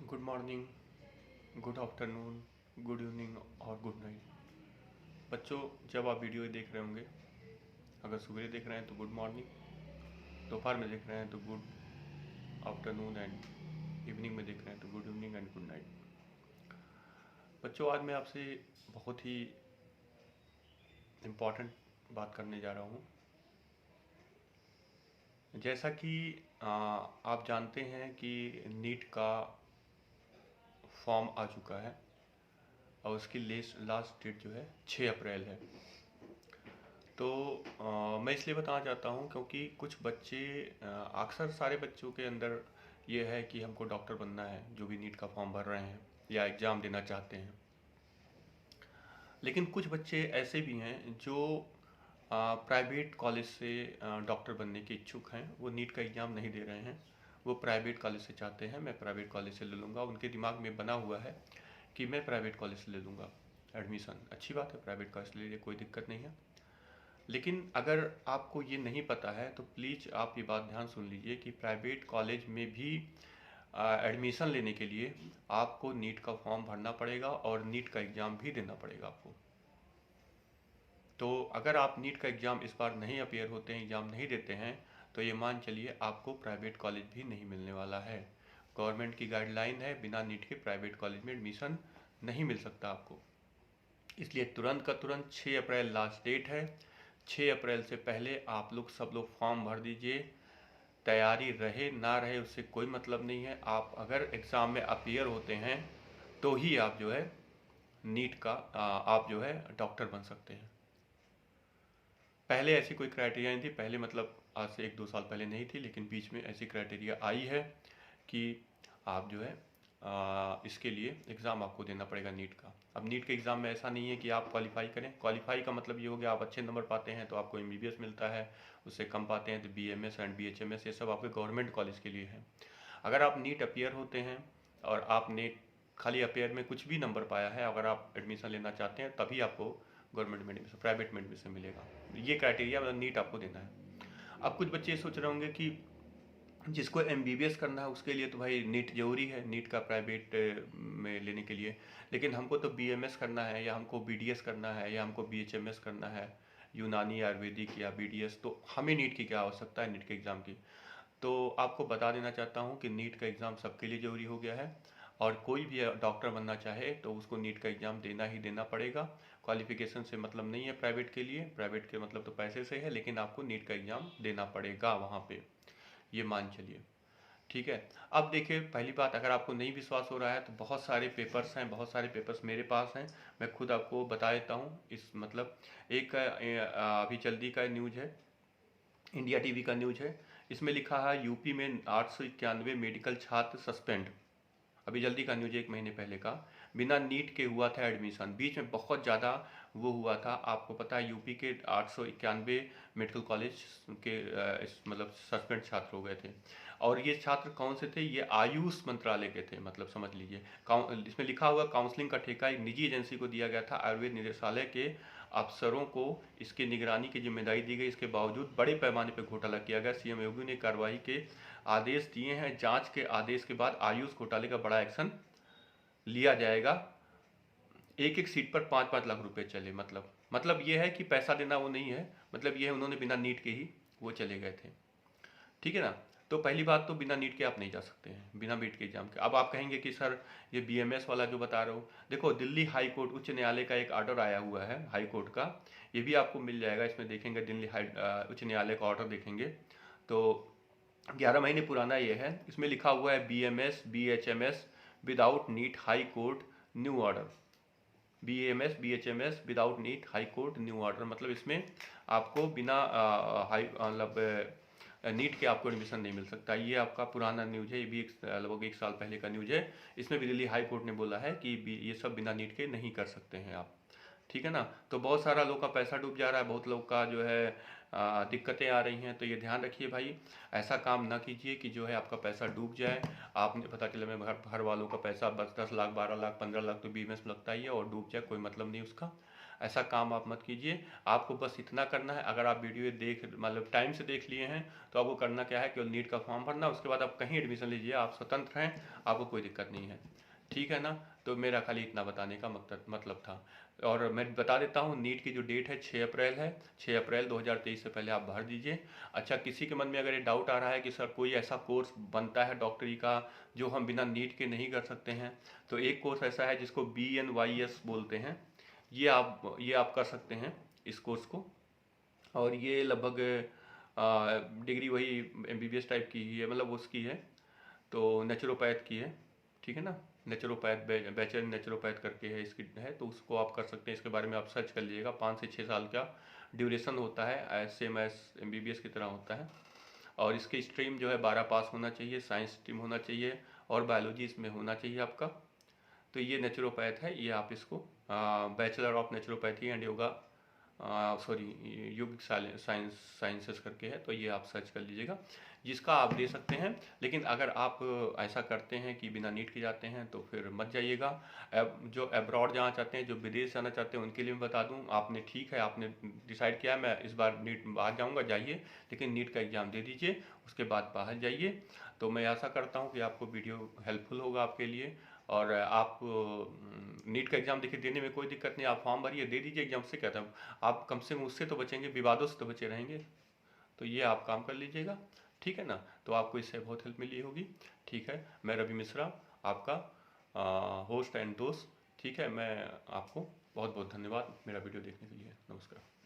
Good morning, good afternoon, good evening और good night. बच्चों, जब आप वीडियो देख रहे होंगे, अगर सुबह देख रहे हैं तो गुड मॉर्निंग, दोपहर में देख रहे हैं तो गुड आफ्टरनून एंड इवनिंग में देख रहे हैं तो good evening and good night. बच्चों, आज मैं आपसे बहुत ही इम्पोर्टेंट बात करने जा रहा हूँ। जैसा कि आप जानते हैं कि नीट का फॉर्म आ चुका है और उसकी लास्ट डेट जो है 6 अप्रैल है। तो मैं इसलिए बताना चाहता हूँ क्योंकि कुछ बच्चे, अक्सर सारे बच्चों के अंदर ये है कि हमको डॉक्टर बनना है, जो भी नीट का फॉर्म भर रहे हैं या एग्ज़ाम देना चाहते हैं। लेकिन कुछ बच्चे ऐसे भी हैं जो प्राइवेट कॉलेज से डॉक्टर बनने के इच्छुक हैं। वो नीट का एग्ज़ाम नहीं दे रहे हैं, वो प्राइवेट कॉलेज से चाहते हैं मैं प्राइवेट कॉलेज से ले लूँगा। उनके दिमाग में बना हुआ है कि मैं प्राइवेट कॉलेज से ले लूँगा एडमिशन। अच्छी बात है, प्राइवेट कॉलेज ले लीजिए, कोई दिक्कत नहीं है। लेकिन अगर आपको ये नहीं पता है तो प्लीज़ आप ये बात ध्यान सुन लीजिए कि प्राइवेट कॉलेज में भी एडमिशन लेने के लिए आपको नीट का फॉर्म भरना पड़ेगा और नीट का एग्ज़ाम भी देना पड़ेगा आपको। तो अगर आप नीट का एग्ज़ाम इस बार नहीं अपीयर होते हैं, एग्ज़ाम नहीं देते हैं, तो ये मान चलिए आपको प्राइवेट कॉलेज भी नहीं मिलने वाला है। गवर्नमेंट की गाइडलाइन है, बिना नीट के प्राइवेट कॉलेज में एडमिशन नहीं मिल सकता आपको। इसलिए तुरंत का तुरंत 6 अप्रैल लास्ट डेट है। 6 अप्रैल से पहले आप लोग सब लोग फॉर्म भर दीजिए। तैयारी रहे ना रहे उससे कोई मतलब नहीं है। आप अगर एग्ज़ाम में अपीयर होते हैं तो ही आप जो है नीट का आप जो है डॉक्टर बन सकते हैं। पहले ऐसी कोई क्राइटेरिया नहीं थी, पहले मतलब आज से 1-2 साल पहले नहीं थी, लेकिन बीच में ऐसी क्राइटेरिया आई है कि आप जो है इसके लिए एग्ज़ाम आपको देना पड़ेगा नीट का। अब नीट के एग्ज़ाम में ऐसा नहीं है कि आप क्वालिफाई करें। क्वालिफाई का मतलब ये हो गया आप अच्छे नंबर पाते हैं तो आपको एमबीबीएस मिलता है, उससे कम पाते हैं तो बीएमएस एंड बीएचएमएस, ये सब आपके गवर्नमेंट कॉलेज के लिए है। अगर आप नीट अपीयर होते हैं और आप नेट खाली अपीयर में कुछ भी नंबर पाया है, अगर आप एडमिशन लेना चाहते हैं तभी आपको गवर्नमेंट में एडमिशन, प्राइवेट में एडमिशन मिलेगा। ये क्राइटेरिया मतलब नीट आपको देना है। अब कुछ बच्चे ये सोच रहे होंगे कि जिसको एमबीबीएस करना है उसके लिए तो भाई नीट जरूरी है, नीट का प्राइवेट में लेने के लिए। लेकिन हमको तो बीएमएस करना है या हमको बीडीएस करना है या हमको बीएचएमएस करना है, यूनानी आयुर्वेदिक या बीडीएस, तो हमें नीट की क्या आवश्यकता है, नीट के एग्ज़ाम की। तो आपको बता देना चाहता हूँ कि नीट का एग्ज़ाम सबके लिए ज़रूरी हो गया है और कोई भी डॉक्टर बनना चाहे तो उसको नीट का एग्ज़ाम देना ही देना पड़ेगा। क्वालिफ़िकेशन से मतलब नहीं है प्राइवेट के लिए, प्राइवेट के मतलब तो पैसे से है, लेकिन आपको नीट का एग्ज़ाम देना पड़ेगा वहाँ पे, ये मान चलिए। ठीक है। अब देखिए, पहली बात, अगर आपको नहीं विश्वास हो रहा है तो बहुत सारे पेपर्स हैं, बहुत सारे पेपर्स मेरे पास हैं, मैं खुद आपको बता देता हूँ। इस मतलब एक अभी जल्दी का न्यूज़ है, इंडिया टीवी का न्यूज़ है। इसमें लिखा है यूपी में 891 मेडिकल छात्र सस्पेंड। अभी जल्दी का न्यूज़ 1 महीने पहले का, बिना नीट के हुआ था एडमिशन। बीच में बहुत ज़्यादा वो हुआ था, आपको पता है यूपी के 891 मेडिकल कॉलेज के मतलब सस्पेंड छात्र हो गए थे। और ये छात्र कौन से थे? ये आयुष मंत्रालय के थे, मतलब समझ लीजिए। इसमें लिखा हुआ काउंसलिंग का ठेका एक निजी एजेंसी को दिया गया था। आयुर्वेद निदेशालय के अफसरों को इसकी निगरानी की जिम्मेदारी दी गई। इसके बावजूद बड़े पैमाने पर घोटाला किया गया। सीएम योगी ने कार्रवाई के आदेश दिए हैं। जांच के आदेश के बाद आयुष घोटाले का बड़ा एक्शन लिया जाएगा। एक एक सीट पर 5-5 लाख रुपए चले। मतलब ये है कि पैसा देना वो नहीं है, मतलब ये है उन्होंने बिना नीट के ही वो चले गए थे। ठीक है ना। तो पहली बात तो बिना नीट के आप नहीं जा सकते हैं, बिना नीट के एग्जाम के। अब आप कहेंगे कि सर ये बीएमएस वाला जो बता रहा हूँ, देखो दिल्ली हाई कोर्ट उच्च न्यायालय का एक ऑर्डर आया हुआ है हाई कोर्ट का, ये भी आपको मिल जाएगा। इसमें देखेंगे दिल्ली उच्च न्यायालय का ऑर्डर देखेंगे तो 11 महीने पुराना ये है। इसमें लिखा हुआ है BMS BHMS without NEET high court new order. BMS BHMS without NEET high court new order, मतलब इसमें आपको बिना हाई मतलब नीट के आपको एडमिशन नहीं मिल सकता। ये आपका पुराना न्यूज़ है, ये भी लगभग 1 साल पहले का न्यूज़ है। इसमें भी दिल्ली हाई कोर्ट ने बोला है कि ये सब बिना नीट के नहीं कर सकते हैं आप। ठीक है ना। तो बहुत सारा लोग का पैसा डूब जा रहा है, बहुत लोग का जो है दिक्कतें आ रही हैं। तो ये ध्यान रखिए भाई, ऐसा काम ना कीजिए कि जो है आपका पैसा डूब जाए। आपने पता चला मैं घर वालों का पैसा 10 लाख 12 लाख 15 लाख तो बीएमएस में लगता ही है और डूब जाए, कोई मतलब नहीं उसका। ऐसा काम आप मत कीजिए। आपको बस इतना करना है, अगर आप वीडियो देख मतलब टाइम से देख लिए हैं तो आपको करना क्या है, केवल नीट का फॉर्म भरना, उसके बाद आप कहीं एडमिशन लीजिए, आप स्वतंत्र हैं, आपको कोई दिक्कत नहीं है। ठीक है ना। तो मेरा खाली इतना बताने का मतलब था। और मैं बता देता हूँ, नीट की जो डेट है 6 अप्रैल है। 6 अप्रैल 2023 से पहले आप भर दीजिए। अच्छा, किसी के मन में अगर ये डाउट आ रहा है कि सर कोई ऐसा कोर्स बनता है डॉक्टरी का जो हम बिना नीट के नहीं कर सकते हैं, तो एक कोर्स ऐसा है जिसको BNYS बोलते हैं। ये आप कर सकते हैं इस कोर्स को। और ये लगभग डिग्री वही MBBS टाइप की ही है, मतलब उसकी है, तो नेचुरोपैथ की है। ठीक है ना। नेचुरोपैथ बैचलर नेचुरोपैथ करके है इसकी है, तो उसको आप कर सकते हैं। इसके बारे में आप सर्च कर लीजिएगा। 5 से 6 साल का ड्यूरेशन होता है, सेम एस MBBS की तरह होता है। और इसकी स्ट्रीम जो है 12 पास होना चाहिए, साइंस स्ट्रीम होना चाहिए, और बायोलॉजी इसमें होना चाहिए आपका। तो ये नेचुरोपैथ है, ये आप इसको bachelor of naturopathy and yoga, sorry योग साइंस साइंसेस करके है, तो ये आप सर्च कर लीजिएगा, जिसका आप दे सकते हैं। लेकिन अगर आप ऐसा करते हैं कि बिना नीट के जाते हैं तो फिर मत जाइएगा। जो अब्रॉड जाना चाहते हैं, जो विदेश जाना चाहते हैं, उनके लिए मैं बता दूं, आपने ठीक है, आपने डिसाइड किया मैं इस बार नीट बाहर जाऊंगा, जाइए, लेकिन नीट का एग्ज़ाम दे दीजिए, उसके बाद बाहर जाइए। तो मैं आशा करता हूँ कि आपको वीडियो हेल्पफुल होगा आपके लिए। और आप नीट का एग्ज़ाम देखिए, देने में कोई दिक्कत नहीं, आप फॉर्म भरिए, दे दीजिए एग्ज़ाम। से कहता हूँ आप कम से कम उससे तो बचेंगे, विवादों से तो बचे रहेंगे। तो ये आप काम कर लीजिएगा। ठीक है ना। तो आपको इससे बहुत हेल्प मिली होगी। ठीक है, मैं रवि मिश्रा, आपका होस्ट एंड दोस्त। ठीक है, मैं आपको बहुत बहुत धन्यवाद मेरा वीडियो देखने के लिए। नमस्कार।